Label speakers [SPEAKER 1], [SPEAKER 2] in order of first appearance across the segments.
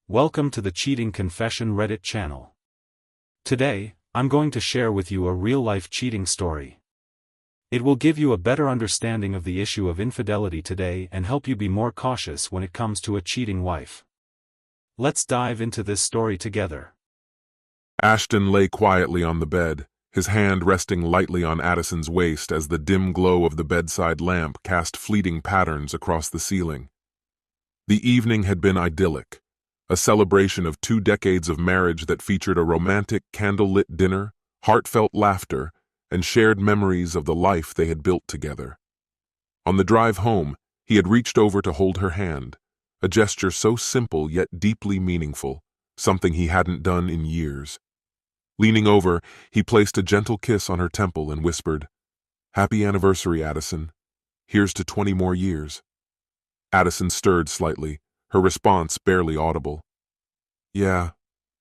[SPEAKER 1] Welcome to the Cheating Confession Reddit channel. Today, I'm going to share with you a real-life cheating story. It will give you a better understanding of the issue of infidelity today and help you be more cautious when it comes to a cheating wife. Let's dive into this story together.
[SPEAKER 2] Ashton lay quietly on the bed, his hand resting lightly on Addison's waist as the dim glow of the bedside lamp cast fleeting patterns across the ceiling. The evening had been idyllic. A celebration of 2 decades of marriage that featured a romantic candlelit dinner, heartfelt laughter, and shared memories of the life they had built together. On the drive home, he had reached over to hold her hand, a gesture so simple yet deeply meaningful, something he hadn't done in years. Leaning over, he placed a gentle kiss on her temple and whispered, "Happy anniversary, Addison. Here's to 20 more years." Addison stirred slightly, her response barely audible. "Yeah,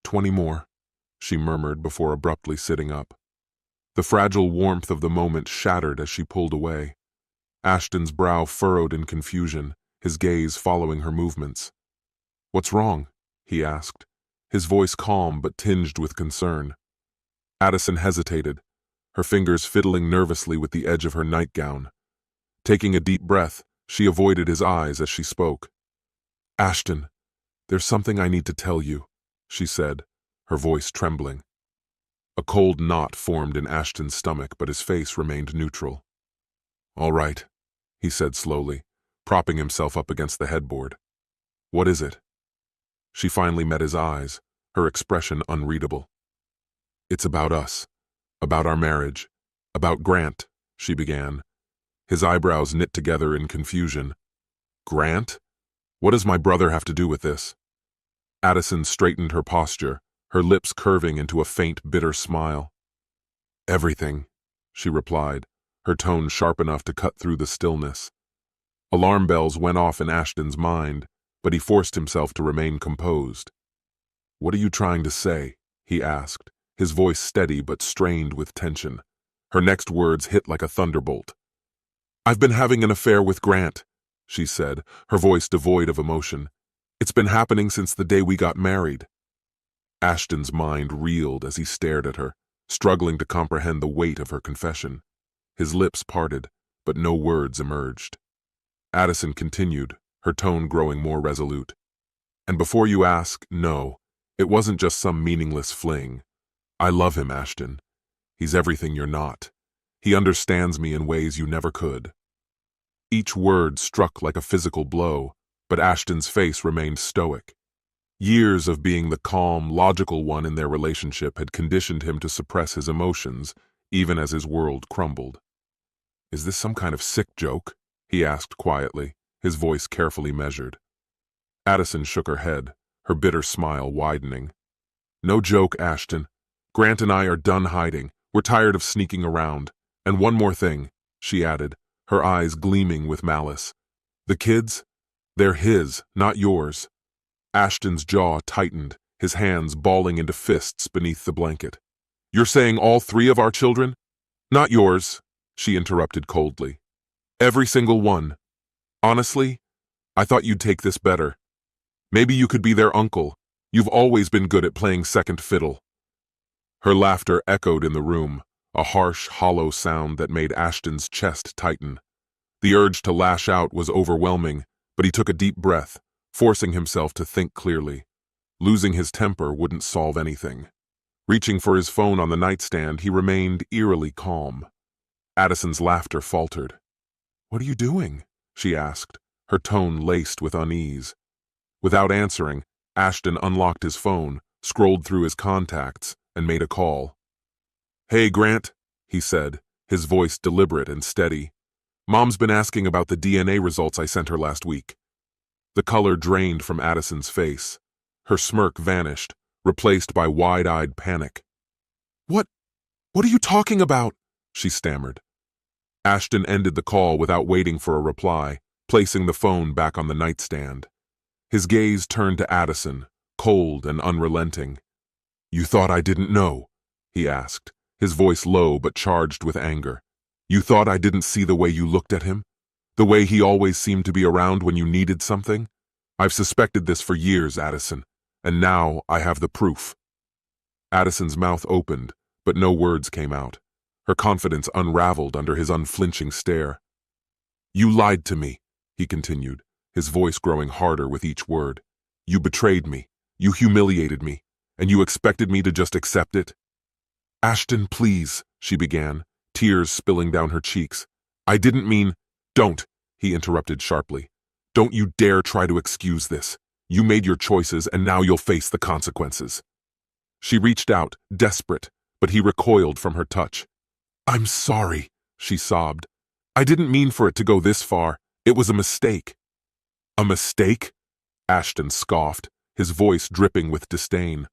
[SPEAKER 2] 20 more," she murmured before abruptly sitting up. The fragile warmth of the moment shattered as she pulled away. Ashton's brow furrowed in confusion, his gaze following her movements. "What's wrong?" he asked, his voice calm but tinged with concern. Addison hesitated, her fingers fiddling nervously with the edge of her nightgown. Taking a deep breath, she avoided his eyes as she spoke. "Ashton, there's something I need to tell you," she said, her voice trembling. A cold knot formed in Ashton's stomach, but his face remained neutral. "All right," he said slowly, propping himself up against the headboard. "What is it?" She finally met his eyes, her expression unreadable. "It's about us, about our marriage, about Grant," she began. His eyebrows knit together in confusion. "Grant? What does my brother have to do with this?" Addison straightened her posture, her lips curving into a faint, bitter smile. "Everything," she replied, her tone sharp enough to cut through the stillness. Alarm bells went off in Ashton's mind, but he forced himself to remain composed. "What are you trying to say?" he asked, his voice steady but strained with tension. Her next words hit like a thunderbolt. "I've been having an affair with Grant," she said, her voice devoid of emotion. "It's been happening since the day we got married." Ashton's mind reeled as he stared at her, struggling to comprehend the weight of her confession. His lips parted, but no words emerged. Addison continued, her tone growing more resolute. "And before you ask, no, it wasn't just some meaningless fling. I love him, Ashton. He's everything you're not. He understands me in ways you never could." Each word struck like a physical blow, but Ashton's face remained stoic. Years of being the calm, logical one in their relationship had conditioned him to suppress his emotions, even as his world crumbled. "Is this some kind of sick joke?" he asked quietly, his voice carefully measured. Addison shook her head, her bitter smile widening. "No joke, Ashton. Grant and I are done hiding. We're tired of sneaking around. And one more thing," she added, her eyes gleaming with malice. "The kids? They're his, not yours." Ashton's jaw tightened, his hands balling into fists beneath the blanket. "You're saying all 3 of our children?" "Not yours," she interrupted coldly. "Every single one. Honestly, I thought you'd take this better. Maybe you could be their uncle. You've always been good at playing second fiddle." Her laughter echoed in the room, a harsh, hollow sound that made Ashton's chest tighten. The urge to lash out was overwhelming, but he took a deep breath, forcing himself to think clearly. Losing his temper wouldn't solve anything. Reaching for his phone on the nightstand, he remained eerily calm. Addison's laughter faltered. "What are you doing?" she asked, her tone laced with unease. Without answering, Ashton unlocked his phone, scrolled through his contacts, and made a call. "Hey, Grant," he said, his voice deliberate and steady. "Mom's been asking about the DNA results I sent her last week." The color drained from Addison's face. Her smirk vanished, replaced by wide-eyed panic. What are you talking about?" she stammered. Ashton ended the call without waiting for a reply, placing the phone back on the nightstand. His gaze turned to Addison, cold and unrelenting. "You thought I didn't know?" he asked, his voice low but charged with anger. "You thought I didn't see the way you looked at him? The way he always seemed to be around when you needed something? I've suspected this for years, Addison, and now I have the proof." Addison's mouth opened, but no words came out. Her confidence unraveled under his unflinching stare. "You lied to me," he continued, his voice growing harder with each word. "You betrayed me, you humiliated me, and you expected me to just accept it?" "Ashton, please," she began, tears spilling down her cheeks. "I didn't mean—" "Don't," he interrupted sharply. "Don't you dare try to excuse this. You made your choices, and now you'll face the consequences." She reached out, desperate, but he recoiled from her touch. "I'm sorry," she sobbed. "I didn't mean for it to go this far. It was a mistake." "A mistake?" Ashton scoffed, his voice dripping with disdain.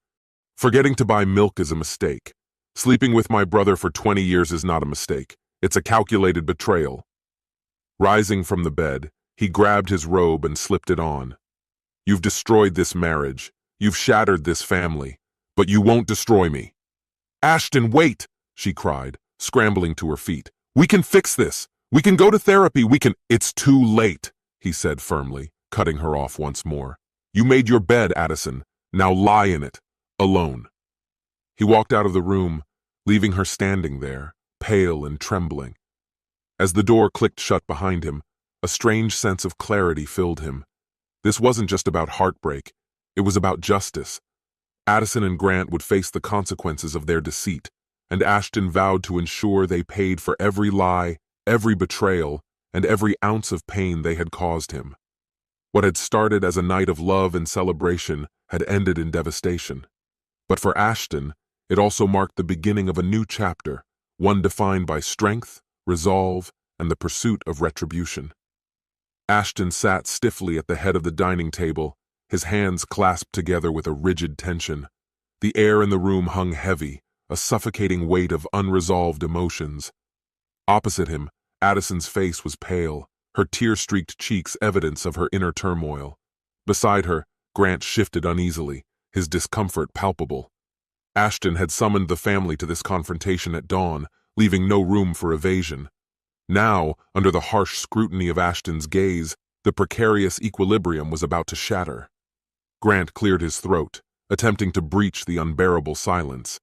[SPEAKER 2] "Forgetting to buy milk is a mistake. Sleeping with my brother for 20 years is not a mistake. It's a calculated betrayal." Rising from the bed, he grabbed his robe and slipped it on. "You've destroyed this marriage. You've shattered this family. But you won't destroy me." "Ashton, wait!" she cried, scrambling to her feet. "We can fix this. We can go to therapy. We can—" "It's too late," he said firmly, cutting her off once more. "You made your bed, Addison. Now lie in it, alone." He walked out of the room, leaving her standing there, pale and trembling. As the door clicked shut behind him, a strange sense of clarity filled him. This wasn't just about heartbreak. It was about justice. Addison and Grant would face the consequences of their deceit, and Ashton vowed to ensure they paid for every lie, every betrayal, and every ounce of pain they had caused him. What had started as a night of love and celebration had ended in devastation. But for Ashton, it also marked the beginning of a new chapter, one defined by strength, resolve, and the pursuit of retribution. Ashton sat stiffly at the head of the dining table, his hands clasped together with a rigid tension. The air in the room hung heavy, a suffocating weight of unresolved emotions. Opposite him, Addison's face was pale, her tear-streaked cheeks evidence of her inner turmoil. Beside her, Grant shifted uneasily, his discomfort palpable. Ashton had summoned the family to this confrontation at dawn, leaving no room for evasion. Now, under the harsh scrutiny of Ashton's gaze, the precarious equilibrium was about to shatter. Grant cleared his throat, attempting to breach the unbearable silence.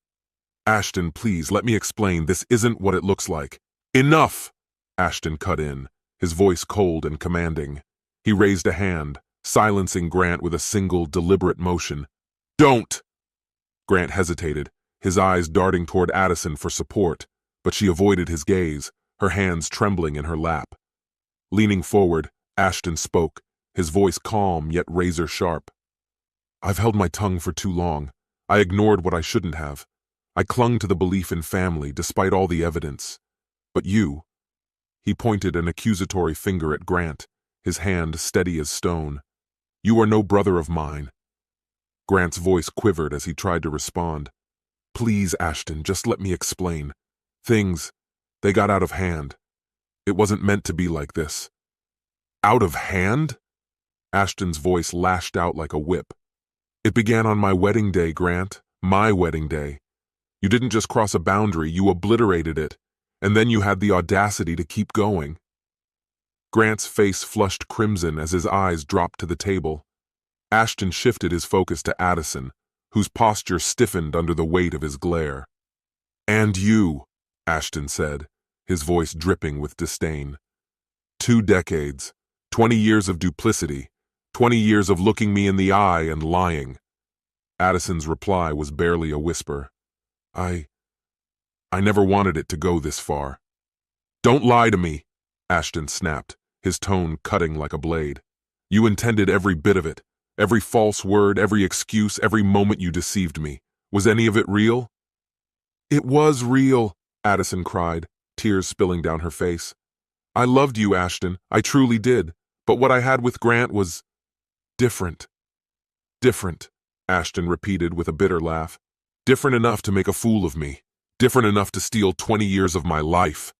[SPEAKER 2] "Ashton, please, let me explain. This isn't what it looks like." "Enough!" Ashton cut in, his voice cold and commanding. He raised a hand, silencing Grant with a single, deliberate motion. "Don't!" Grant hesitated, his eyes darting toward Addison for support, but she avoided his gaze, her hands trembling in her lap. Leaning forward, Ashton spoke, his voice calm yet razor-sharp. "I've held my tongue for too long. I ignored what I shouldn't have. I clung to the belief in family, despite all the evidence. But you—" He pointed an accusatory finger at Grant, his hand steady as stone. "You are no brother of mine." Grant's voice quivered as he tried to respond. "Please, Ashton, just let me explain. They got out of hand. It wasn't meant to be like this." "Out of hand?" Ashton's voice lashed out like a whip. "It began on my wedding day, Grant, my wedding day. You didn't just cross a boundary, you obliterated it, and then you had the audacity to keep going." Grant's face flushed crimson as his eyes dropped to the table. Ashton shifted his focus to Addison, whose posture stiffened under the weight of his glare. "And you," Ashton said, his voice dripping with disdain. 2 decades, 20 years of duplicity, 20 years of looking me in the eye and lying. Addison's reply was barely a whisper. I never wanted it to go this far." "Don't lie to me," Ashton snapped, his tone cutting like a blade. "You intended every bit of it, every false word, every excuse, every moment you deceived me. Was any of it real?" "It was real," Addison cried, tears spilling down her face. "I loved you, Ashton, I truly did, but what I had with Grant was different." "Different," Ashton repeated with a bitter laugh. "Different enough to make a fool of me. Different enough to steal 20 years of my life."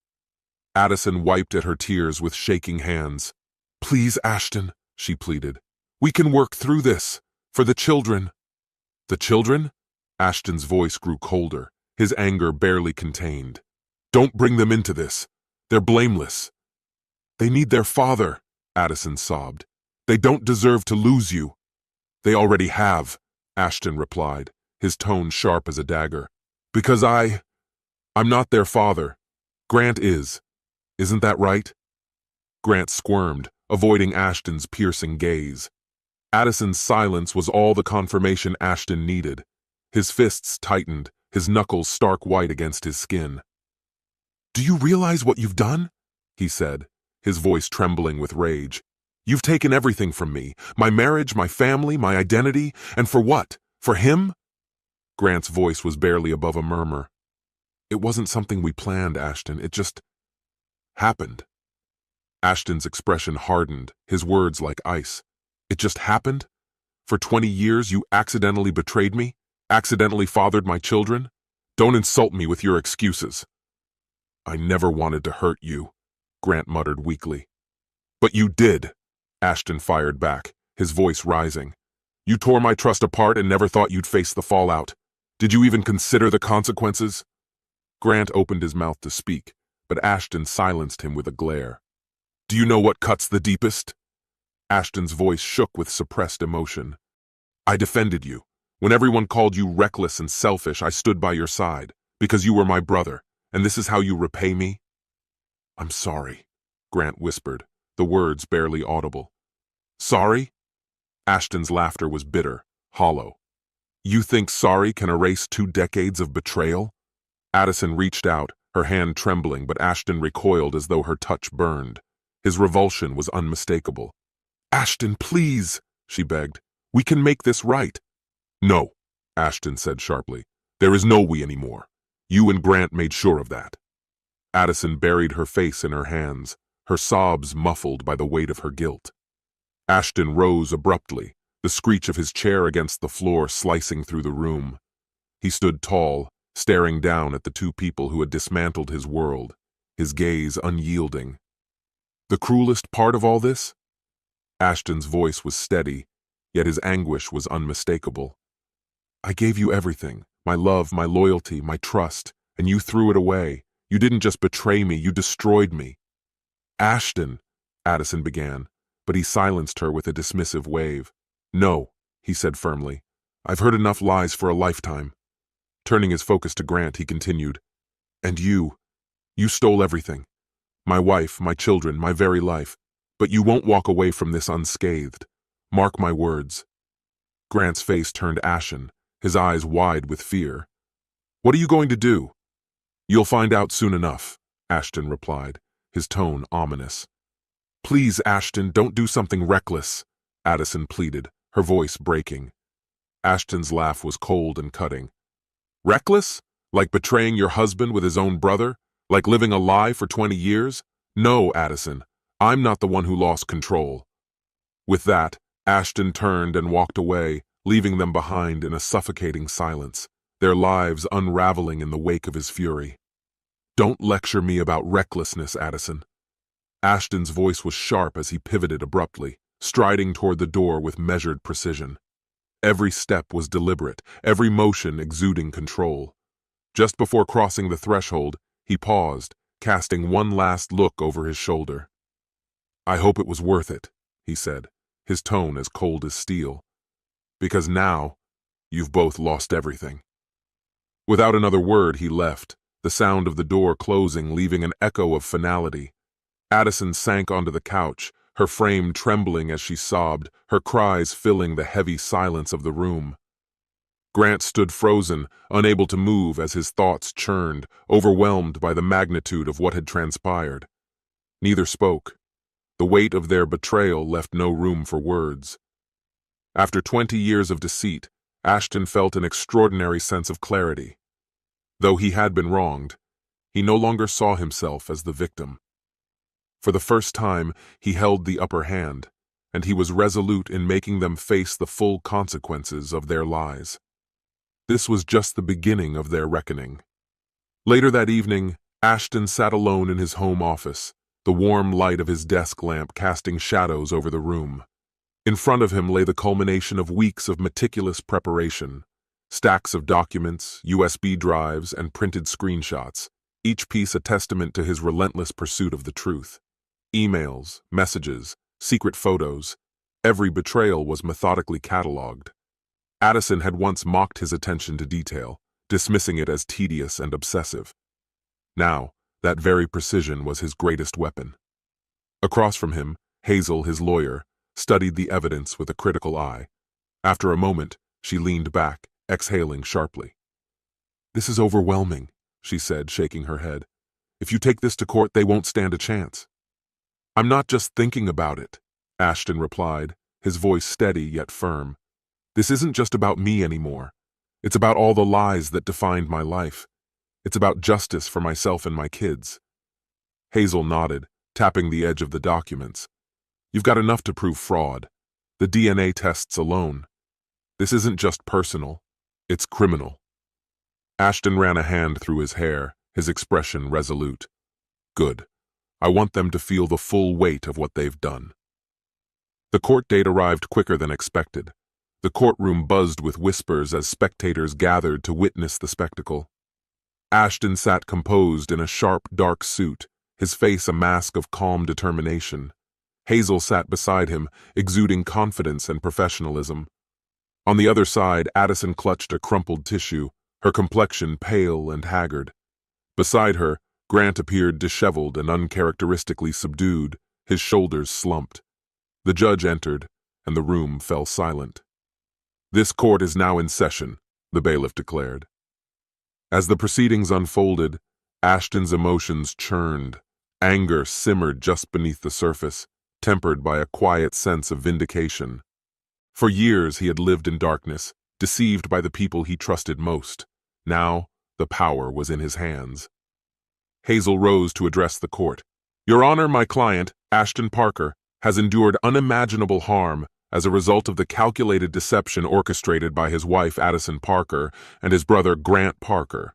[SPEAKER 2] Addison wiped at her tears with shaking hands. "Please, Ashton," she pleaded. "We can work through this. For the children." "The children?" Ashton's voice grew colder, his anger barely contained. "Don't bring them into this. They're blameless." "They need their father," Addison sobbed. "They don't deserve to lose you." "They already have," Ashton replied, his tone sharp as a dagger. Because I'm not their father. Grant is. Isn't that right? Grant squirmed, avoiding Ashton's piercing gaze. Addison's silence was all the confirmation Ashton needed. His fists tightened, his knuckles stark white against his skin. "Do you realize what you've done?" he said, his voice trembling with rage. "You've taken everything from me, my marriage, my family, my identity, and for what? For him?" Grant's voice was barely above a murmur. "It wasn't something we planned, Ashton. It just happened." Ashton's expression hardened, his words like ice. "It just happened? For 20 years you accidentally betrayed me? Accidentally fathered my children? Don't insult me with your excuses." "I never wanted to hurt you," Grant muttered weakly. "But you did," Ashton fired back, his voice rising. "You tore my trust apart and never thought you'd face the fallout. Did you even consider the consequences?" Grant opened his mouth to speak, but Ashton silenced him with a glare. "Do you know what cuts the deepest?" Ashton's voice shook with suppressed emotion. "I defended you. When everyone called you reckless and selfish, I stood by your side, because you were my brother, and this is how you repay me?" "I'm sorry," Grant whispered, the words barely audible. "Sorry?" Ashton's laughter was bitter, hollow. "You think sorry can erase 2 decades of betrayal?" Addison reached out, her hand trembling, but Ashton recoiled as though her touch burned. His revulsion was unmistakable. "Ashton, please," she begged. "We can make this right." "No," Ashton said sharply. "There is no we anymore. You and Grant made sure of that." Addison buried her face in her hands, her sobs muffled by the weight of her guilt. Ashton rose abruptly, the screech of his chair against the floor slicing through the room. He stood tall, staring down at the 2 people who had dismantled his world, his gaze unyielding. "The cruelest part of all this?" Ashton's voice was steady, yet his anguish was unmistakable. "I gave you everything, my love, my loyalty, my trust, and you threw it away. You didn't just betray me, you destroyed me." "Ashton," Addison began, but he silenced her with a dismissive wave. "No," he said firmly. "I've heard enough lies for a lifetime." Turning his focus to Grant, he continued, "And you stole everything. My wife, my children, my very life. But you won't walk away from this unscathed. Mark my words." Grant's face turned ashen, his eyes wide with fear. "What are you going to do?" "You'll find out soon enough," Ashton replied, his tone ominous. "Please, Ashton, don't do something reckless," Addison pleaded, her voice breaking. Ashton's laugh was cold and cutting. "Reckless? Like betraying your husband with his own brother? Like living a lie for 20 years? No, Addison, I'm not the one who lost control." With that, Ashton turned and walked away, leaving them behind in a suffocating silence, their lives unraveling in the wake of his fury. "Don't lecture me about recklessness, Addison." Ashton's voice was sharp as he pivoted abruptly, striding toward the door with measured precision. Every step was deliberate, every motion exuding control. Just before crossing the threshold, he paused, casting one last look over his shoulder. "I hope it was worth it," he said, his tone as cold as steel. "Because now, you've both lost everything." Without another word, he left, the sound of the door closing leaving an echo of finality. Addison sank onto the couch, her frame trembling as she sobbed, her cries filling the heavy silence of the room. Grant stood frozen, unable to move as his thoughts churned, overwhelmed by the magnitude of what had transpired. Neither spoke. The weight of their betrayal left no room for words. After 20 years of deceit, Ashton felt an extraordinary sense of clarity. Though he had been wronged, he no longer saw himself as the victim. For the first time, he held the upper hand, and he was resolute in making them face the full consequences of their lies. This was just the beginning of their reckoning. Later that evening, Ashton sat alone in his home office, the warm light of his desk lamp casting shadows over the room. In front of him lay the culmination of weeks of meticulous preparation, stacks of documents, USB drives, and printed screenshots, each piece a testament to his relentless pursuit of the truth. Emails, messages, secret photos, every betrayal was methodically catalogued. Addison had once mocked his attention to detail, dismissing it as tedious and obsessive. Now, that very precision was his greatest weapon. Across from him, Hazel, his lawyer, studied the evidence with a critical eye. After a moment, she leaned back, exhaling sharply. "This is overwhelming," she said, shaking her head. "If you take this to court, they won't stand a chance." "I'm not just thinking about it," Ashton replied, his voice steady yet firm. "This isn't just about me anymore. It's about all the lies that defined my life. It's about justice for myself and my kids." Hazel nodded, tapping the edge of the documents. "You've got enough to prove fraud. The DNA tests alone. This isn't just personal, it's criminal." Ashton ran a hand through his hair, his expression resolute. "Good. I want them to feel the full weight of what they've done." The court date arrived quicker than expected. The courtroom buzzed with whispers as spectators gathered to witness the spectacle. Ashton sat composed in a sharp, dark suit, his face a mask of calm determination. Hazel sat beside him, exuding confidence and professionalism. On the other side, Addison clutched a crumpled tissue, her complexion pale and haggard. Beside her, Grant appeared disheveled and uncharacteristically subdued, his shoulders slumped. The judge entered, and the room fell silent. "This court is now in session," the bailiff declared. As the proceedings unfolded, Ashton's emotions churned. Anger simmered just beneath the surface, tempered by a quiet sense of vindication. For years he had lived in darkness, deceived by the people he trusted most. Now, the power was in his hands. Hazel rose to address the court. "Your Honor, my client, Ashton Parker, has endured unimaginable harm as a result of the calculated deception orchestrated by his wife Addison Parker and his brother Grant Parker.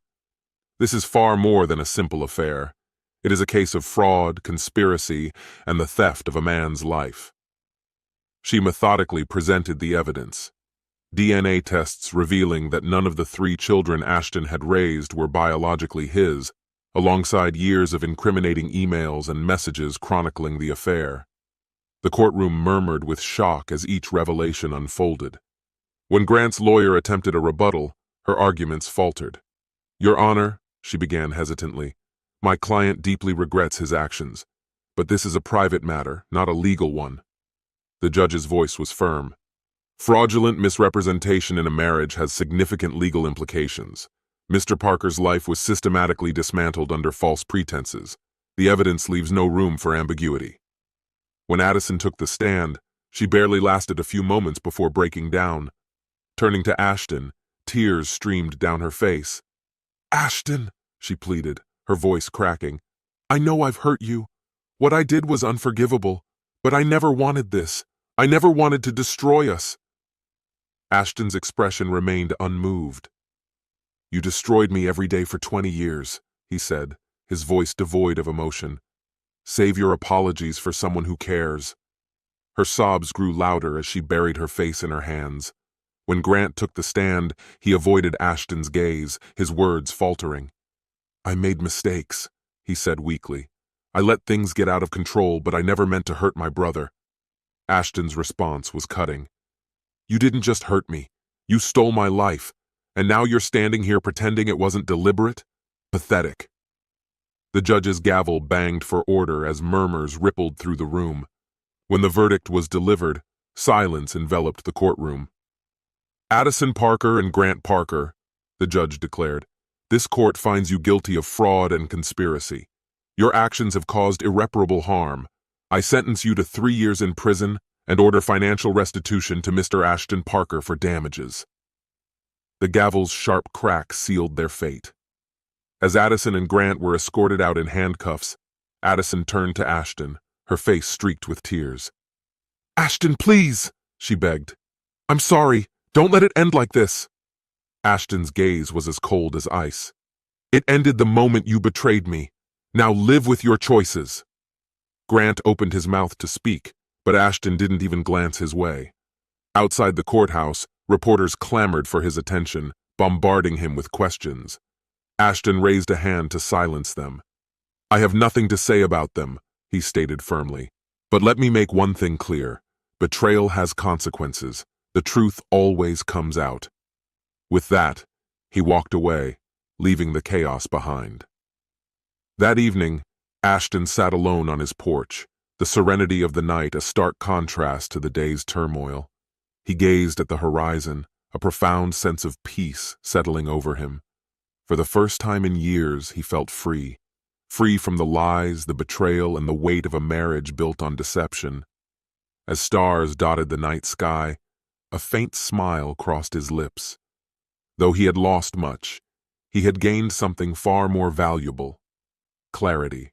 [SPEAKER 2] This is far more than a simple affair. It is a case of fraud, conspiracy, and the theft of a man's life." She methodically presented the evidence. DNA tests revealing that none of the 3 children Ashton had raised were biologically his, alongside years of incriminating emails and messages chronicling the affair. The courtroom murmured with shock as each revelation unfolded. When Grant's lawyer attempted a rebuttal, her arguments faltered. "Your Honor," she began hesitantly, "my client deeply regrets his actions, but this is a private matter, not a legal one." The judge's voice was firm. "Fraudulent misrepresentation in a marriage has significant legal implications. Mr. Parker's life was systematically dismantled under false pretenses. The evidence leaves no room for ambiguity." When Addison took the stand, she barely lasted a few moments before breaking down. Turning to Ashton, tears streamed down her face. "Ashton," she pleaded, her voice cracking, "I know I've hurt you. What I did was unforgivable, but I never wanted this. I never wanted to destroy us." Ashton's expression remained unmoved. "You destroyed me every day for 20 years, he said, his voice devoid of emotion. "Save your apologies for someone who cares." Her sobs grew louder as she buried her face in her hands. When Grant took the stand, he avoided Ashton's gaze, his words faltering. "I made mistakes," he said weakly. "I let things get out of control, but I never meant to hurt my brother." Ashton's response was cutting. "You didn't just hurt me. You stole my life. And now you're standing here pretending it wasn't deliberate? Pathetic." The judge's gavel banged for order as murmurs rippled through the room. When the verdict was delivered, silence enveloped the courtroom. "Addison Parker and Grant Parker," the judge declared, "this court finds you guilty of fraud and conspiracy. Your actions have caused irreparable harm. I sentence you to 3 years in prison and order financial restitution to Mr. Ashton Parker for damages." The gavel's sharp crack sealed their fate. As Addison and Grant were escorted out in handcuffs, Addison turned to Ashton, her face streaked with tears. "Ashton, please," she begged. "I'm sorry. Don't let it end like this." Ashton's gaze was as cold as ice. "It ended the moment you betrayed me. Now live with your choices." Grant opened his mouth to speak, but Ashton didn't even glance his way. Outside the courthouse, reporters clamored for his attention, bombarding him with questions. Ashton raised a hand to silence them. "I have nothing to say about them," he stated firmly. "But let me make one thing clear. Betrayal has consequences. The truth always comes out. With that, he walked away, leaving the chaos behind. That evening, Ashton sat alone on his porch, the serenity of the night a stark contrast to the day's turmoil. He gazed at the horizon, a profound sense of peace settling over him. For the first time in years, he felt free. Free from the lies, the betrayal, and the weight of a marriage built on deception. As stars dotted the night sky, a faint smile crossed his lips. Though he had lost much, he had gained something far more valuable: clarity.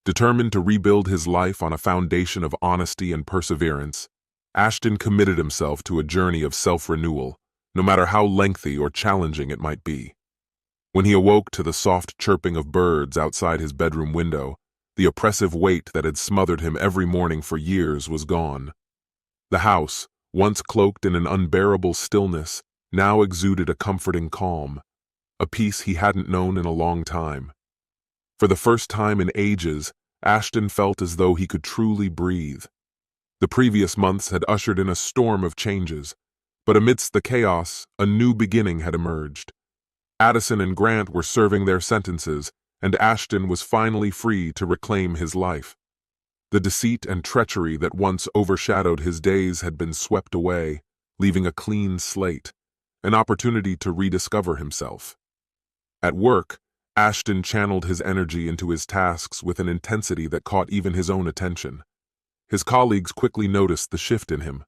[SPEAKER 2] Determined to rebuild his life on a foundation of honesty and perseverance, Ashton committed himself to a journey of self-renewal, no matter how lengthy or challenging it might be. When he awoke to the soft chirping of birds outside his bedroom window, the oppressive weight that had smothered him every morning for years was gone. The house, once cloaked in an unbearable stillness, now exuded a comforting calm, a peace he hadn't known in a long time. For the first time in ages, Ashton felt as though he could truly breathe. The previous months had ushered in a storm of changes, but amidst the chaos, a new beginning had emerged. Addison and Grant were serving their sentences, and Ashton was finally free to reclaim his life. The deceit and treachery that once overshadowed his days had been swept away, leaving a clean slate, an opportunity to rediscover himself. At work, Ashton channeled his energy into his tasks with an intensity that caught even his own attention. His colleagues quickly noticed the shift in him.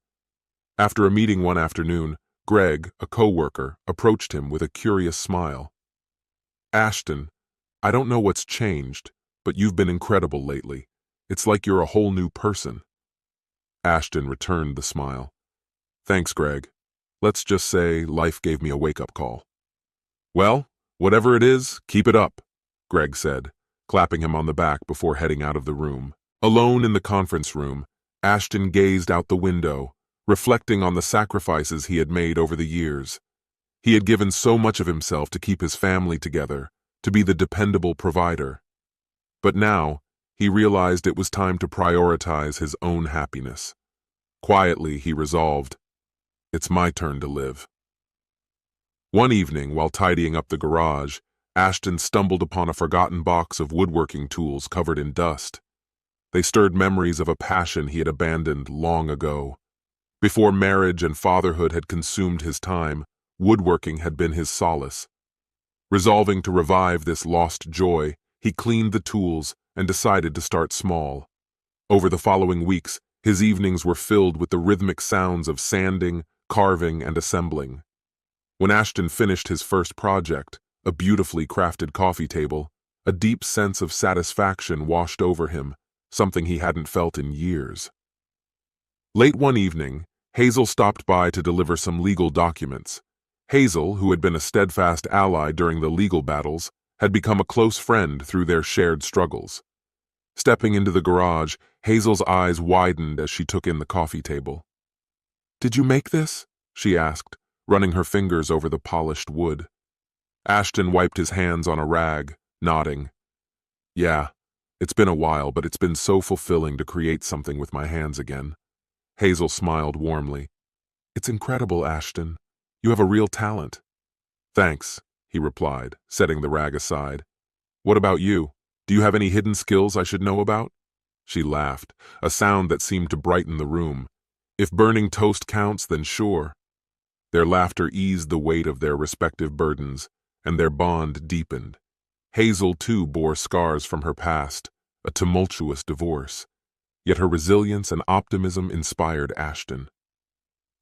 [SPEAKER 2] After a meeting one afternoon, Greg, a co-worker, approached him with a curious smile. "Ashton, I don't know what's changed, but you've been incredible lately. It's like you're a whole new person." Ashton returned the smile. "Thanks, Greg. Let's just say life gave me a wake-up call." "Well, whatever it is, keep it up," Greg said, clapping him on the back before heading out of the room. Alone in the conference room, Ashton gazed out the window, reflecting on the sacrifices he had made over the years. He had given so much of himself to keep his family together, to be the dependable provider. But now, he realized it was time to prioritize his own happiness. Quietly, he resolved, "It's my turn to live." One evening, while tidying up the garage, Ashton stumbled upon a forgotten box of woodworking tools covered in dust. They stirred memories of a passion he had abandoned long ago. Before marriage and fatherhood had consumed his time, woodworking had been his solace. Resolving to revive this lost joy, he cleaned the tools and decided to start small. Over the following weeks, his evenings were filled with the rhythmic sounds of sanding, carving, and assembling. When Ashton finished his first project, a beautifully crafted coffee table, a deep sense of satisfaction washed over him, something he hadn't felt in years. Late one evening, Hazel stopped by to deliver some legal documents. Hazel, who had been a steadfast ally during the legal battles, had become a close friend through their shared struggles. Stepping into the garage, Hazel's eyes widened as she took in the coffee table. "Did you make this?" she asked, running her fingers over the polished wood. Ashton wiped his hands on a rag, nodding. "Yeah, it's been a while, but it's been so fulfilling to create something with my hands again." Hazel smiled warmly. "It's incredible, Ashton. You have a real talent." "Thanks," he replied, setting the rag aside. "What about you? Do you have any hidden skills I should know about?" She laughed, a sound that seemed to brighten the room. "If burning toast counts, then sure." Their laughter eased the weight of their respective burdens, and their bond deepened. Hazel, too, bore scars from her past, a tumultuous divorce. Yet her resilience and optimism inspired Ashton.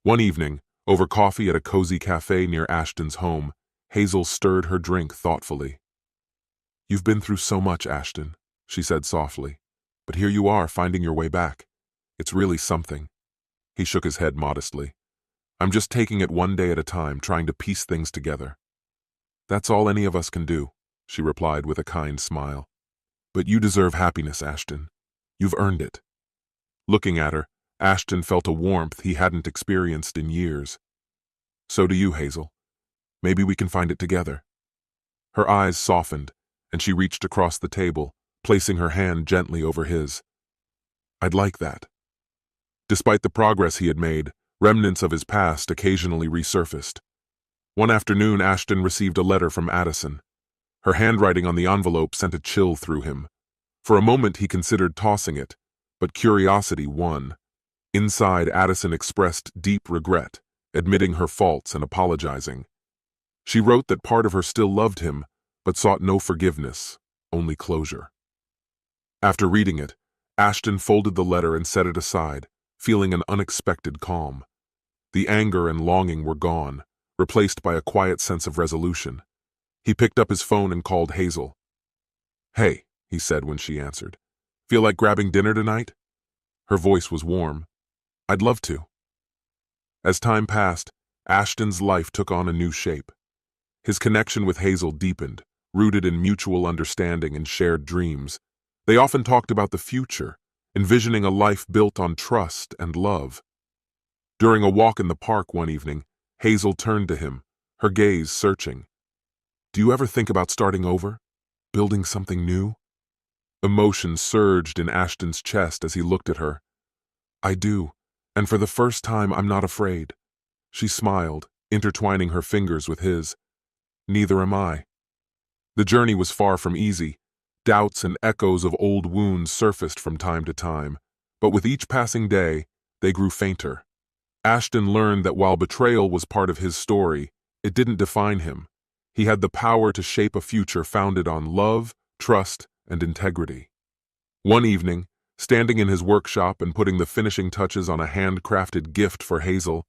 [SPEAKER 2] One evening, over coffee at a cozy cafe near Ashton's home, Hazel stirred her drink thoughtfully. "You've been through so much, Ashton," she said softly, "but here you are finding your way back. It's really something." He shook his head modestly. "I'm just taking it one day at a time, trying to piece things together." "That's all any of us can do," she replied with a kind smile. "But you deserve happiness, Ashton. You've earned it." Looking at her, Ashton felt a warmth he hadn't experienced in years. "So do you, Hazel. Maybe we can find it together." Her eyes softened, and she reached across the table, placing her hand gently over his. "I'd like that." Despite the progress he had made, Remnants of his past occasionally resurfaced. One afternoon, Ashton received a letter from Addison. Her handwriting on the envelope sent a chill through him. For a moment he considered tossing it, but curiosity won. Inside, Addison expressed deep regret, admitting her faults and apologizing. She wrote that part of her still loved him, but sought no forgiveness, only closure. After reading it, Ashton folded the letter and set it aside, feeling an unexpected calm. The anger and longing were gone, replaced by a quiet sense of resolution. He picked up his phone and called Hazel. "Hey," he said when she answered. "Feel like grabbing dinner tonight?" Her voice was warm. "I'd love to." As time passed, Ashton's life took on a new shape. His connection with Hazel deepened, rooted in mutual understanding and shared dreams. They often talked about the future, envisioning a life built on trust and love. During a walk in the park one evening, Hazel turned to him, her gaze searching. "Do you ever think about starting over? Building something new?" Emotion surged in Ashton's chest as he looked at her. "I do, and for the first time I'm not afraid." She smiled, intertwining her fingers with his. "Neither am I." The journey was far from easy. Doubts and echoes of old wounds surfaced from time to time, but with each passing day, they grew fainter. Ashton learned that while betrayal was part of his story, it didn't define him. He had the power to shape a future founded on love, trust, and integrity. One evening, standing in his workshop and putting the finishing touches on a handcrafted gift for Hazel,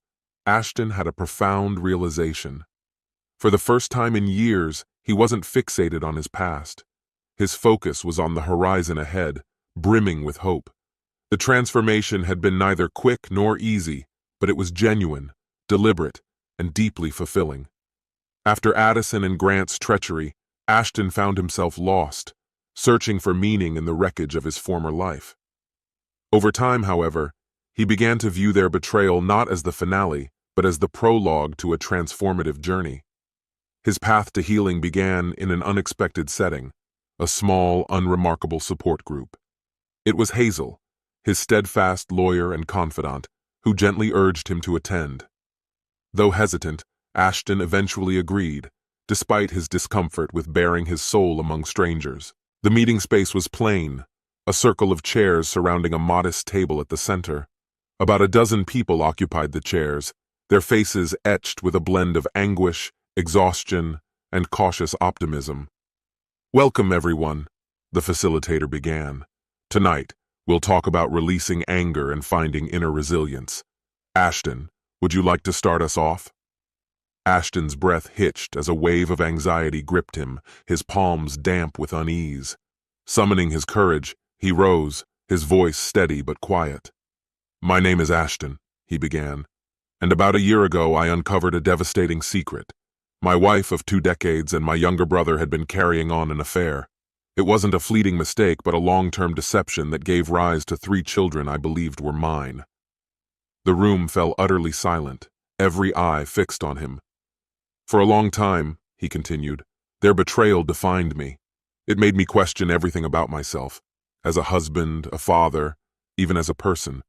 [SPEAKER 2] Ashton had a profound realization. For the first time in years, he wasn't fixated on his past. His focus was on the horizon ahead, brimming with hope. The transformation had been neither quick nor easy, but it was genuine, deliberate, and deeply fulfilling. After Addison and Grant's treachery, Ashton found himself lost, searching for meaning in the wreckage of his former life. Over time, however, he began to view their betrayal not as the finale, but as the prologue to a transformative journey. His path to healing began in an unexpected setting, a small, unremarkable support group. It was Hazel, his steadfast lawyer and confidant, who gently urged him to attend. Though hesitant, Ashton eventually agreed, despite his discomfort with baring his soul among strangers. The meeting space was plain, a circle of chairs surrounding a modest table at the center. About a dozen people occupied the chairs, their faces etched with a blend of anguish, exhaustion, and cautious optimism. "Welcome, everyone," the facilitator began. "Tonight, we'll talk about releasing anger and finding inner resilience. Ashton, would you like to start us off?" Ashton's breath hitched as a wave of anxiety gripped him, his palms damp with unease. Summoning his courage, he rose, his voice steady but quiet. "My name is Ashton," he began, "and about a year ago I uncovered a devastating secret. My wife of 2 decades and my younger brother had been carrying on an affair. It wasn't a fleeting mistake, but a long-term deception that gave rise to 3 children I believed were mine." The room fell utterly silent, every eye fixed on him. "For a long time," he continued, "their betrayal defined me. It made me question everything about myself, as a husband, a father, even as a person.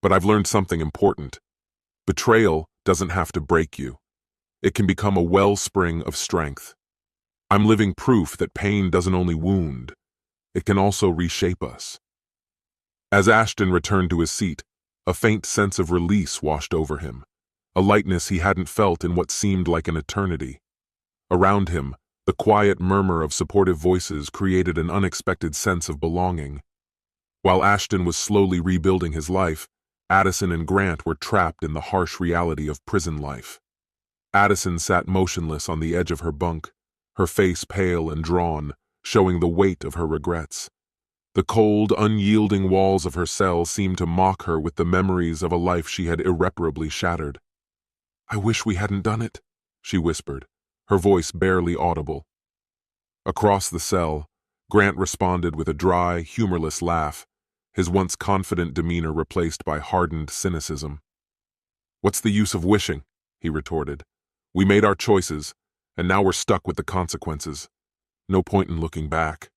[SPEAKER 2] But I've learned something important. Betrayal doesn't have to break you. It can become a wellspring of strength. I'm living proof that pain doesn't only wound, it can also reshape us." As Ashton returned to his seat, a faint sense of release washed over him, a lightness he hadn't felt in what seemed like an eternity. Around him, the quiet murmur of supportive voices created an unexpected sense of belonging. While Ashton was slowly rebuilding his life, Addison and Grant were trapped in the harsh reality of prison life. Addison sat motionless on the edge of her bunk, her face pale and drawn, showing the weight of her regrets. The cold, unyielding walls of her cell seemed to mock her with the memories of a life she had irreparably shattered. "I wish we hadn't done it," she whispered, her voice barely audible. Across the cell, Grant responded with a dry, humorless laugh, his once confident demeanor replaced by hardened cynicism. "What's the use of wishing?" he retorted. "We made our choices, and now we're stuck with the consequences. No point in looking back."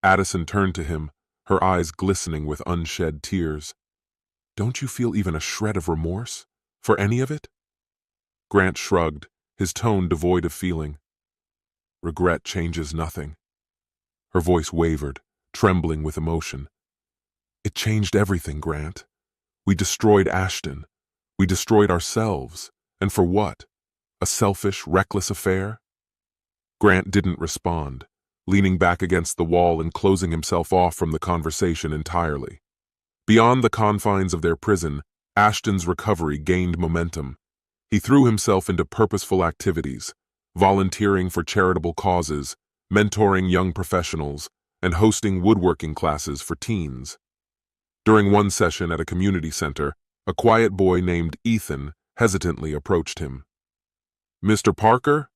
[SPEAKER 2] Addison turned to him, her eyes glistening with unshed tears. "Don't you feel even a shred of remorse?" For any of it? Grant shrugged, his tone devoid of feeling. Regret changes nothing. Her voice wavered, trembling with emotion. It changed everything, Grant. We destroyed Ashton. We destroyed ourselves. And for what? A selfish, reckless affair? Grant didn't respond, leaning back against the wall and closing himself off from the conversation entirely. Beyond the confines of their prison, Ashton's recovery gained momentum. He threw himself into purposeful activities, volunteering for charitable causes, mentoring young professionals, and hosting woodworking classes for teens. During one session at a community center, a quiet boy named Ethan hesitantly approached him. "Mr. Parker?"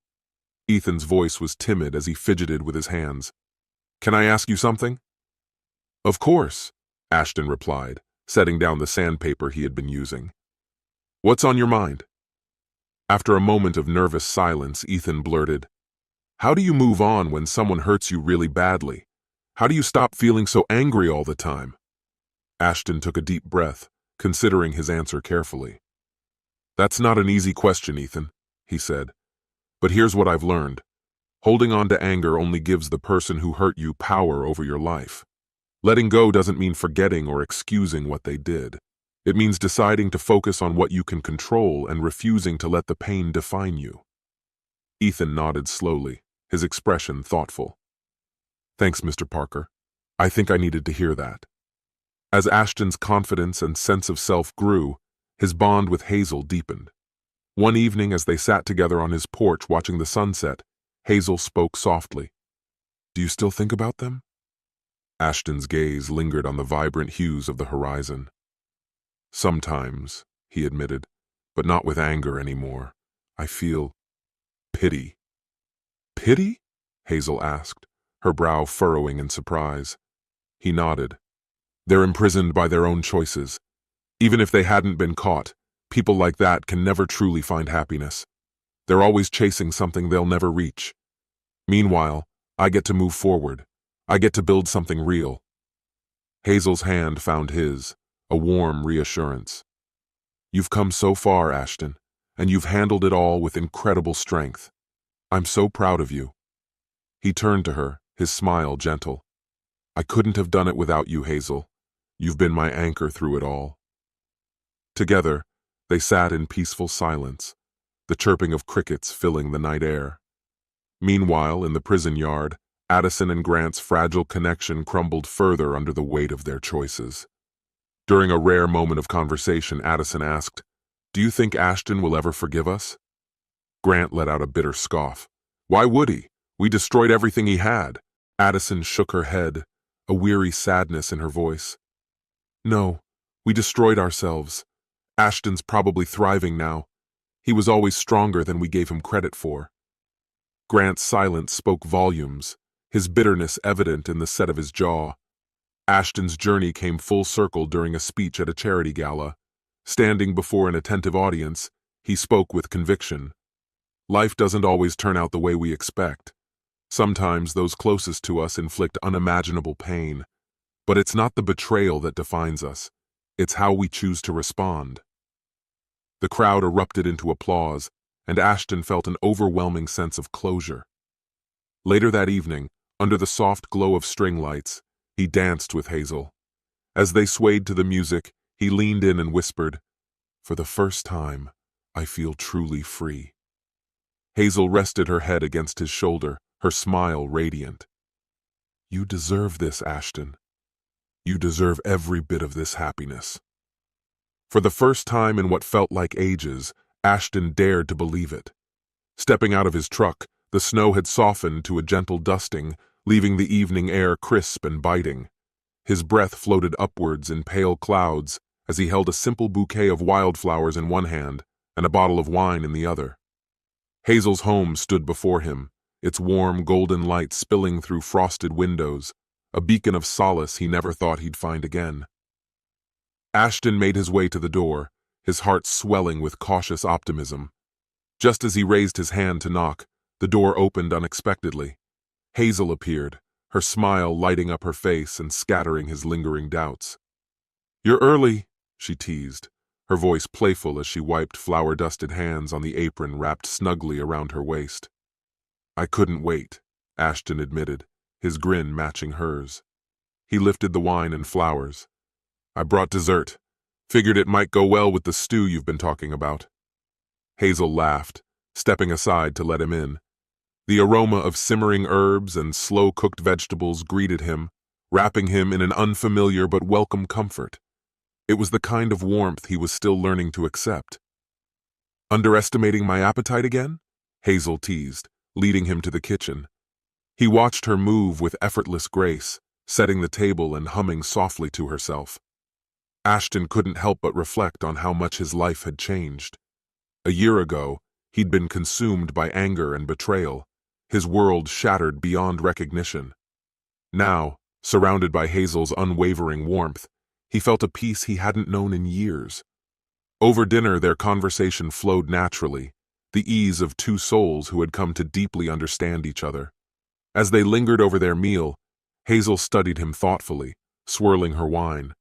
[SPEAKER 2] Ethan's voice was timid as he fidgeted with his hands. "Can I ask you something?" "Of course," Ashton replied, setting down the sandpaper he had been using. "What's on your mind?" After a moment of nervous silence, Ethan blurted, "How do you move on when someone hurts you really badly? How do you stop feeling so angry all the time?" Ashton took a deep breath, considering his answer carefully. "That's not an easy question, Ethan," he said. "But here's what I've learned. Holding on to anger only gives the person who hurt you power over your life. Letting go doesn't mean forgetting or excusing what they did. It means deciding to focus on what you can control and refusing to let the pain define you." Ethan nodded slowly, his expression thoughtful. "Thanks, Mr. Parker. I think I needed to hear that." As Ashton's confidence and sense of self grew, his bond with Hazel deepened. One evening as they sat together on his porch watching the sunset, Hazel spoke softly. "Do you still think about them?" Ashton's gaze lingered on the vibrant hues of the horizon. "Sometimes," he admitted, "but not with anger anymore. I feel pity." "Pity?" Hazel asked, her brow furrowing in surprise. He nodded. "They're imprisoned by their own choices. Even if they hadn't been caught, people like that can never truly find happiness. They're always chasing something they'll never reach. Meanwhile, I get to move forward. I get to build something real." Hazel's hand found his, a warm reassurance. "You've come so far, Ashton, and you've handled it all with incredible strength. I'm so proud of you." He turned to her, his smile gentle. "I couldn't have done it without you, Hazel. You've been my anchor through it all." Together, they sat in peaceful silence, the chirping of crickets filling the night air. Meanwhile, in the prison yard, Addison and Grant's fragile connection crumbled further under the weight of their choices. During a rare moment of conversation, Addison asked, "Do you think Ashton will ever forgive us?" Grant let out a bitter scoff. "Why would he? We destroyed everything he had." Addison shook her head, a weary sadness in her voice. "No, we destroyed ourselves. Ashton's probably thriving now. He was always stronger than we gave him credit for." Grant's silence spoke volumes, his bitterness evident in the set of his jaw. Ashton's journey came full circle during a speech at a charity gala. Standing before an attentive audience, he spoke with conviction. "Life doesn't always turn out the way we expect. Sometimes those closest to us inflict unimaginable pain. But it's not the betrayal that defines us. It's how we choose to respond." The crowd erupted into applause, and Ashton felt an overwhelming sense of closure. Later that evening, under the soft glow of string lights, he danced with Hazel. As they swayed to the music, he leaned in and whispered, "For the first time, I feel truly free." Hazel rested her head against his shoulder, her smile radiant. "You deserve this, Ashton. You deserve every bit of this happiness." For the first time in what felt like ages, Ashton dared to believe it. Stepping out of his truck, the snow had softened to a gentle dusting, leaving the evening air crisp and biting. His breath floated upwards in pale clouds as he held a simple bouquet of wildflowers in one hand and a bottle of wine in the other. Hazel's home stood before him, its warm golden light spilling through frosted windows, a beacon of solace he never thought he'd find again. Ashton made his way to the door, his heart swelling with cautious optimism. Just as he raised his hand to knock, the door opened unexpectedly. Hazel appeared, her smile lighting up her face and scattering his lingering doubts. "You're early," she teased, her voice playful as she wiped flour-dusted hands on the apron wrapped snugly around her waist. "I couldn't wait," Ashton admitted, his grin matching hers. He lifted the wine and flowers. "I brought dessert. Figured it might go well with the stew you've been talking about." Hazel laughed, stepping aside to let him in. The aroma of simmering herbs and slow-cooked vegetables greeted him, wrapping him in an unfamiliar but welcome comfort. It was the kind of warmth he was still learning to accept. "Underestimating my appetite again?" Hazel teased, leading him to the kitchen. He watched her move with effortless grace, setting the table and humming softly to herself. Ashton couldn't help but reflect on how much his life had changed. A year ago, he'd been consumed by anger and betrayal, his world shattered beyond recognition. Now, surrounded by Hazel's unwavering warmth, he felt a peace he hadn't known in years. Over dinner, their conversation flowed naturally, the ease of two souls who had come to deeply understand each other. As they lingered over their meal, Hazel studied him thoughtfully, swirling her wine.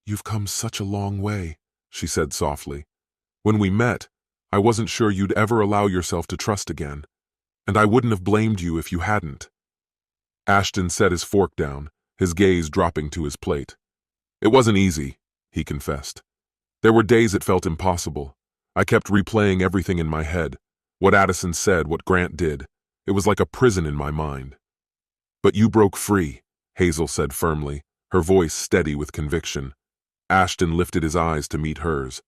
[SPEAKER 2] "You've come such a long way," she said softly. "When we met, I wasn't sure you'd ever allow yourself to trust again, and I wouldn't have blamed you if you hadn't." Ashton set his fork down, his gaze dropping to his plate. "It wasn't easy," he confessed. "There were days it felt impossible. I kept replaying everything in my head, what Addison said, what Grant did. It was like a prison in my mind." "But you broke free," Hazel said firmly, her voice steady with conviction. Ashton lifted his eyes to meet hers.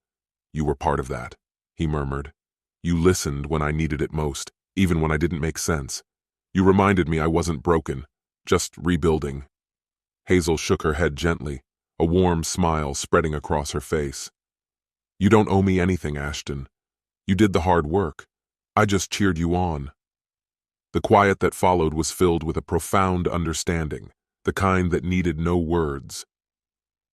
[SPEAKER 2] "You were part of that," he murmured. "You listened when I needed it most, even when I didn't make sense. You reminded me I wasn't broken, just rebuilding." Hazel shook her head gently, a warm smile spreading across her face. "You don't owe me anything, Ashton. You did the hard work. I just cheered you on." The quiet that followed was filled with a profound understanding, the kind that needed no words.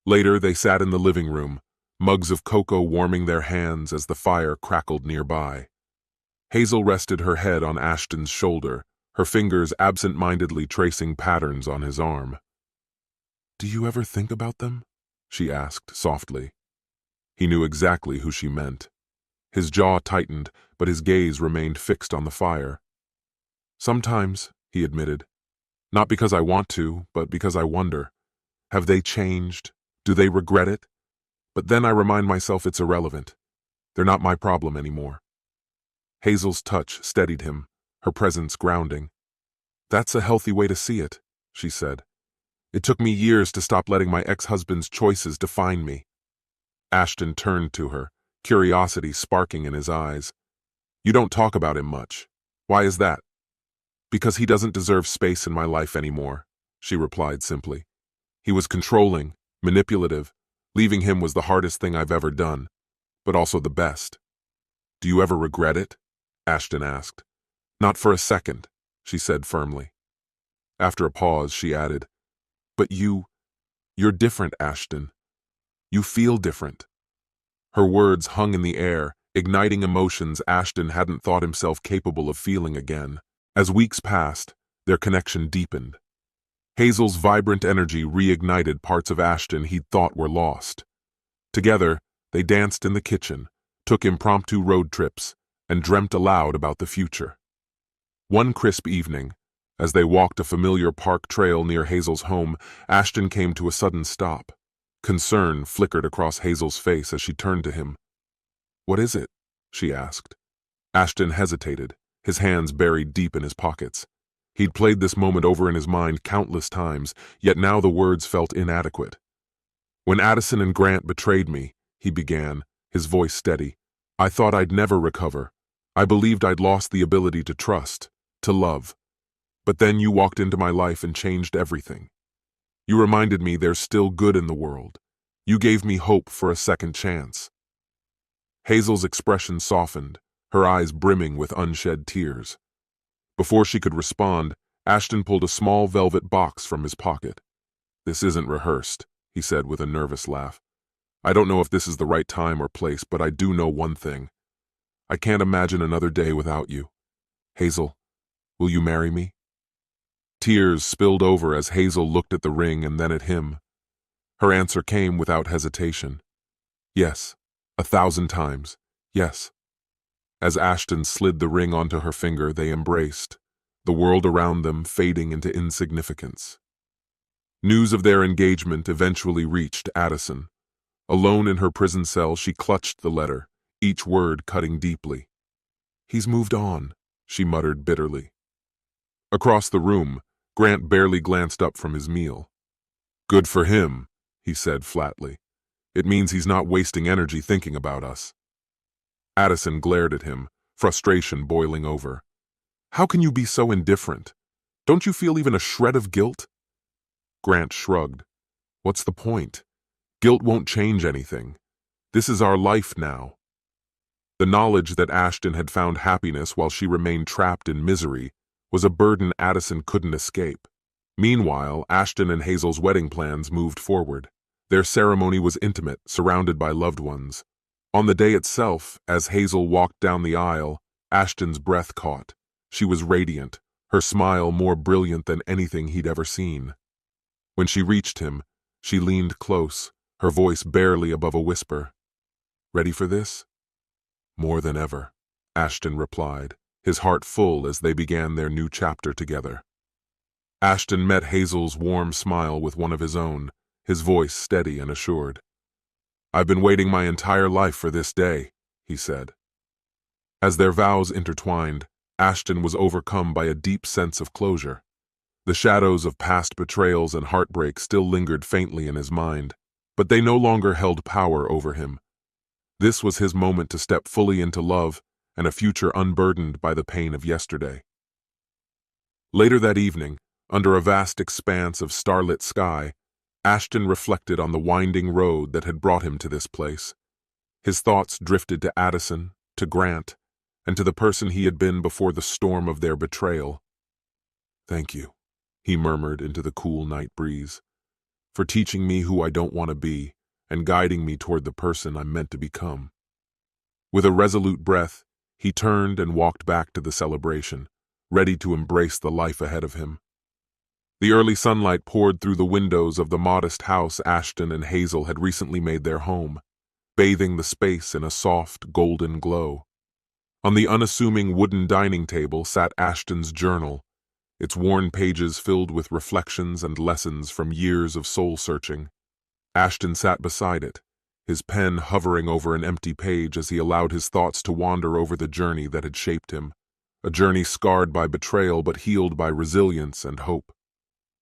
[SPEAKER 2] Later, they sat in the living room, mugs of cocoa warming their hands as the fire crackled nearby. Hazel rested her head on Ashton's shoulder, her fingers absent-mindedly tracing patterns on his arm. "Do you ever think about them?" she asked softly. He knew exactly who she meant. His jaw tightened, but his gaze remained fixed on the fire. "Sometimes," he admitted. "Not because I want to, but because I wonder. Have they changed? Do they regret it? But then I remind myself it's irrelevant. They're not my problem anymore." Hazel's touch steadied him, her presence grounding. "That's a healthy way to see it," she said. "It took me years to stop letting my ex-husband's choices define me." Ashton turned to her, curiosity sparking in his eyes. "You don't talk about him much. Why is that?" "Because he doesn't deserve space in my life anymore," she replied simply. "He was controlling, manipulative. Leaving him was the hardest thing I've ever done, but also the best." "Do you ever regret it?" Ashton asked. "Not for a second," she said firmly. After a pause, she added, "But you're different, Ashton. You feel different." Her words hung in the air, igniting emotions Ashton hadn't thought himself capable of feeling again. As weeks passed, their connection deepened. Hazel's vibrant energy reignited parts of Ashton he'd thought were lost. Together, they danced in the kitchen, took impromptu road trips, and dreamt aloud about the future. One crisp evening, as they walked a familiar park trail near Hazel's home, Ashton came to a sudden stop. Concern flickered across Hazel's face as she turned to him. "What is it?" she asked. Ashton hesitated, his hands buried deep in his pockets. He'd played this moment over in his mind countless times, yet now the words felt inadequate. "When Addison and Grant betrayed me," he began, his voice steady, "I thought I'd never recover. I believed I'd lost the ability to trust, to love. But then you walked into my life and changed everything. You reminded me there's still good in the world. You gave me hope for a second chance." Hazel's expression softened, her eyes brimming with unshed tears. Before she could respond, Ashton pulled a small velvet box from his pocket. "This isn't rehearsed," he said with a nervous laugh. "I don't know if this is the right time or place, but I do know one thing. I can't imagine another day without you. Hazel, will you marry me?" Tears spilled over as Hazel looked at the ring and then at him. Her answer came without hesitation. "Yes," 1,000 times, yes. As Ashton slid the ring onto her finger, they embraced, the world around them fading into insignificance. News of their engagement eventually reached Addison. Alone in her prison cell, she clutched the letter, each word cutting deeply. "He's moved on," she muttered bitterly. Across the room, Grant barely glanced up from his meal. "Good for him," he said flatly. "It means he's not wasting energy thinking about us." Addison glared at him, frustration boiling over. "How can you be so indifferent? Don't you feel even a shred of guilt?" Grant shrugged. "What's the point? Guilt won't change anything. This is our life now." The knowledge that Ashton had found happiness while she remained trapped in misery was a burden Addison couldn't escape. Meanwhile, Ashton and Hazel's wedding plans moved forward. Their ceremony was intimate, surrounded by loved ones. On the day itself, as Hazel walked down the aisle, Ashton's breath caught. She was radiant, her smile more brilliant than anything he'd ever seen. When she reached him, she leaned close, her voice barely above a whisper. "Ready for this?" "More than ever," Ashton replied, his heart full as they began their new chapter together. Ashton met Hazel's warm smile with one of his own, his voice steady and assured. "I've been waiting my entire life for this day," he said. As their vows intertwined, Ashton was overcome by a deep sense of closure. The shadows of past betrayals and heartbreak still lingered faintly in his mind, but they no longer held power over him. This was his moment to step fully into love and a future unburdened by the pain of yesterday. Later that evening, under a vast expanse of starlit sky, Ashton reflected on the winding road that had brought him to this place. His thoughts drifted to Addison, to Grant, and to the person he had been before the storm of their betrayal. "Thank you," he murmured into the cool night breeze, "for teaching me who I don't want to be and guiding me toward the person I'm meant to become." With a resolute breath, he turned and walked back to the celebration, ready to embrace the life ahead of him. The early sunlight poured through the windows of the modest house Ashton and Hazel had recently made their home, bathing the space in a soft, golden glow. On the unassuming wooden dining table sat Ashton's journal, its worn pages filled with reflections and lessons from years of soul-searching. Ashton sat beside it, his pen hovering over an empty page as he allowed his thoughts to wander over the journey that had shaped him, a journey scarred by betrayal but healed by resilience and hope.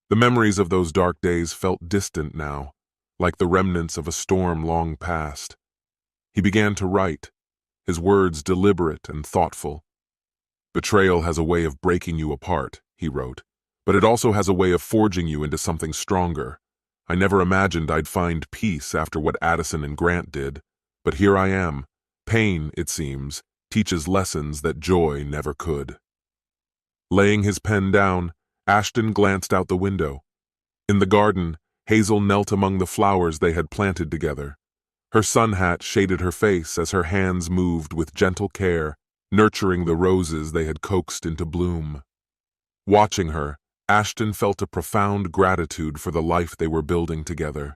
[SPEAKER 2] The memories of those dark days felt distant now, like the remnants of a storm long past. He began to write, his words deliberate and thoughtful. "Betrayal has a way of breaking you apart," he wrote, "but it also has a way of forging you into something stronger. I never imagined I'd find peace after what Addison and Grant did, but here I am. Pain, it seems, teaches lessons that joy never could." Laying his pen down, Ashton glanced out the window. In the garden, Hazel knelt among the flowers they had planted together. Her sun hat shaded her face as her hands moved with gentle care, nurturing the roses they had coaxed into bloom. Watching her, Ashton felt a profound gratitude for the life they were building together.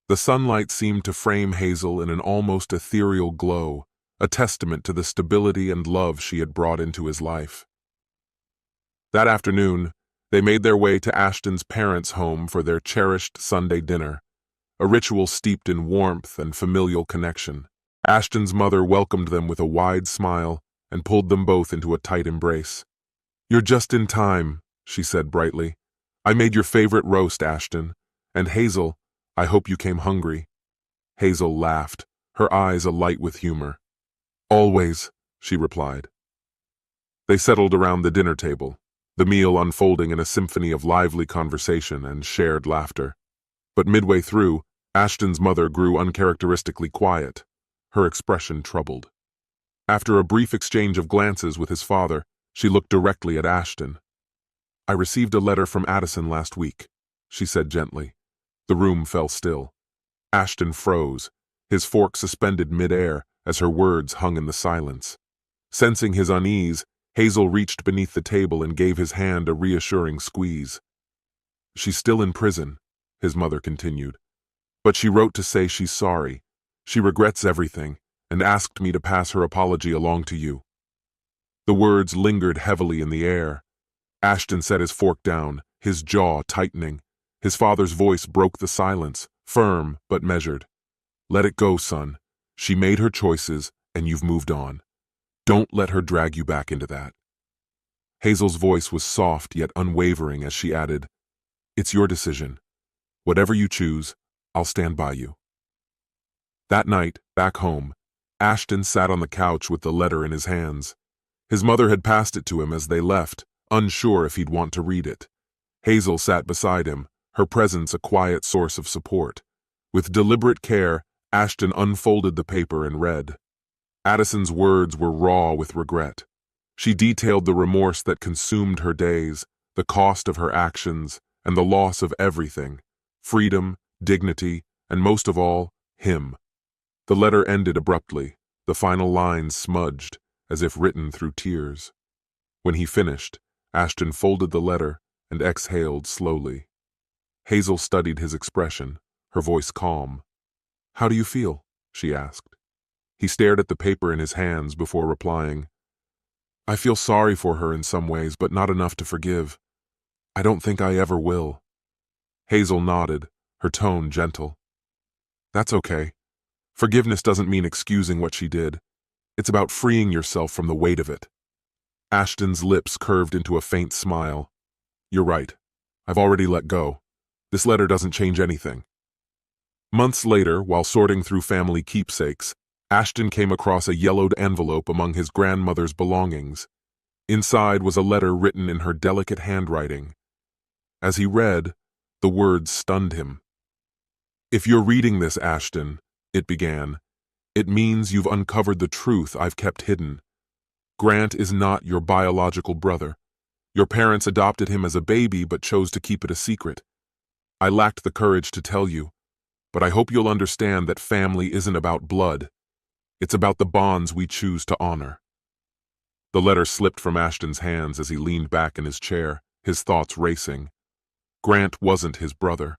[SPEAKER 2] The sunlight seemed to frame Hazel in an almost ethereal glow, a testament to the stability and love she had brought into his life. That afternoon, they made their way to Ashton's parents' home for their cherished Sunday dinner, a ritual steeped in warmth and familial connection. Ashton's mother welcomed them with a wide smile and pulled them both into a tight embrace. "You're just in time," she said brightly. "I made your favorite roast, Ashton. And Hazel, I hope you came hungry." Hazel laughed, her eyes alight with humor. "Always," she replied. They settled around the dinner table, the meal unfolding in a symphony of lively conversation and shared laughter. But midway through, Ashton's mother grew uncharacteristically quiet, her expression troubled. After a brief exchange of glances with his father, she looked directly at Ashton. "I received a letter from Addison last week," she said gently. The room fell still. Ashton froze, his fork suspended mid-air as her words hung in the silence. Sensing his unease, Hazel reached beneath the table and gave his hand a reassuring squeeze. "She's still in prison," his mother continued. "But she wrote to say she's sorry. She regrets everything and asked me to pass her apology along to you." The words lingered heavily in the air. Ashton set his fork down, his jaw tightening. His father's voice broke the silence, firm but measured. "Let it go, son. She made her choices, and you've moved on. Don't let her drag you back into that." Hazel's voice was soft yet unwavering as she added, "It's your decision. Whatever you choose, I'll stand by you." That night, back home, Ashton sat on the couch with the letter in his hands. His mother had passed it to him as they left, unsure if he'd want to read it. Hazel sat beside him, her presence a quiet source of support. With deliberate care, Ashton unfolded the paper and read. Addison's words were raw with regret. She detailed the remorse that consumed her days, the cost of her actions, and the loss of everything: freedom, dignity, and most of all, him. The letter ended abruptly, the final lines smudged, as if written through tears. When he finished, Ashton folded the letter and exhaled slowly. Hazel studied his expression, her voice calm. "How do you feel?" she asked. He stared at the paper in his hands before replying, "I feel sorry for her in some ways, but not enough to forgive. I don't think I ever will." Hazel nodded, her tone gentle. "That's okay. Forgiveness doesn't mean excusing what she did. It's about freeing yourself from the weight of it." Ashton's lips curved into a faint smile. "You're right. I've already let go. This letter doesn't change anything." Months later, while sorting through family keepsakes, Ashton came across a yellowed envelope among his grandmother's belongings. Inside was a letter written in her delicate handwriting. As he read, the words stunned him. "If you're reading this, Ashton," it began, "it means you've uncovered the truth I've kept hidden. Grant is not your biological brother. Your parents adopted him as a baby but chose to keep it a secret. I lacked the courage to tell you, but I hope you'll understand that family isn't about blood. It's about the bonds we choose to honor." The letter slipped from Ashton's hands as he leaned back in his chair, his thoughts racing. Grant wasn't his brother.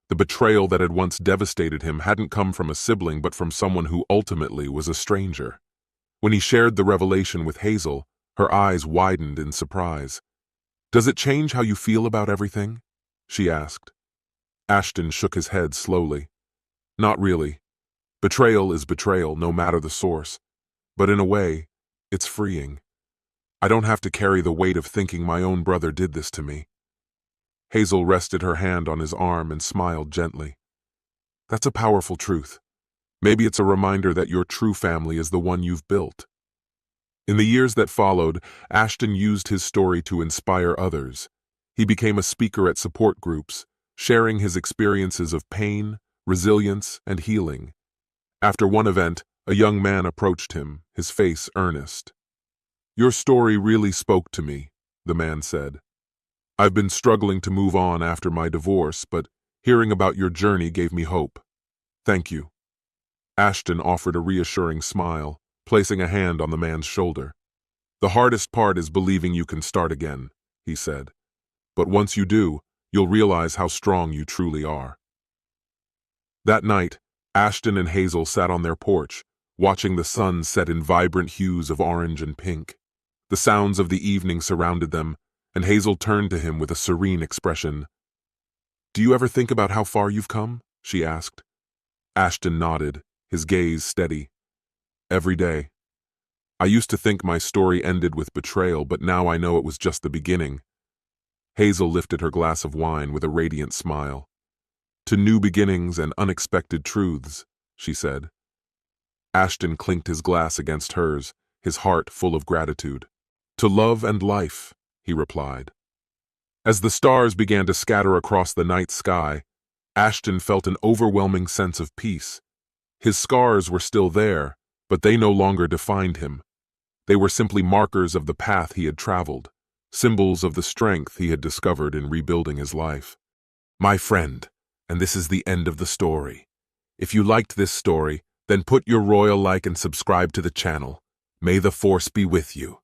[SPEAKER 2] The betrayal that had once devastated him hadn't come from a sibling but from someone who ultimately was a stranger. When he shared the revelation with Hazel, her eyes widened in surprise. "Does it change how you feel about everything?" she asked. Ashton shook his head slowly. "Not really. Betrayal is betrayal, no matter the source. But in a way, it's freeing. I don't have to carry the weight of thinking my own brother did this to me." Hazel rested her hand on his arm and smiled gently. "That's a powerful truth. Maybe it's a reminder that your true family is the one you've built." In the years that followed, Ashton used his story to inspire others. He became a speaker at support groups, sharing his experiences of pain, resilience, and healing. After one event, a young man approached him, his face earnest. "Your story really spoke to me," the man said. "I've been struggling to move on after my divorce, but hearing about your journey gave me hope. Thank you." Ashton offered a reassuring smile, placing a hand on the man's shoulder. "The hardest part is believing you can start again," he said. "But once you do, you'll realize how strong you truly are." That night, Ashton and Hazel sat on their porch, watching the sun set in vibrant hues of orange and pink. The sounds of the evening surrounded them, and Hazel turned to him with a serene expression. "Do you ever think about how far you've come?" she asked. Ashton nodded, his gaze steady. "Every day. I used to think my story ended with betrayal, but now I know it was just the beginning." Hazel lifted her glass of wine with a radiant smile. "To new beginnings and unexpected truths," she said. Ashton clinked his glass against hers, his heart full of gratitude. "To love and life," he replied. As the stars began to scatter across the night sky, Ashton felt an overwhelming sense of peace. His scars were still there, but they no longer defined him. They were simply markers of the path he had traveled, symbols of the strength he had discovered in rebuilding his life. My friend, and this is the end of the story. If you liked this story, then put your royal like and subscribe to the channel. May the force be with you.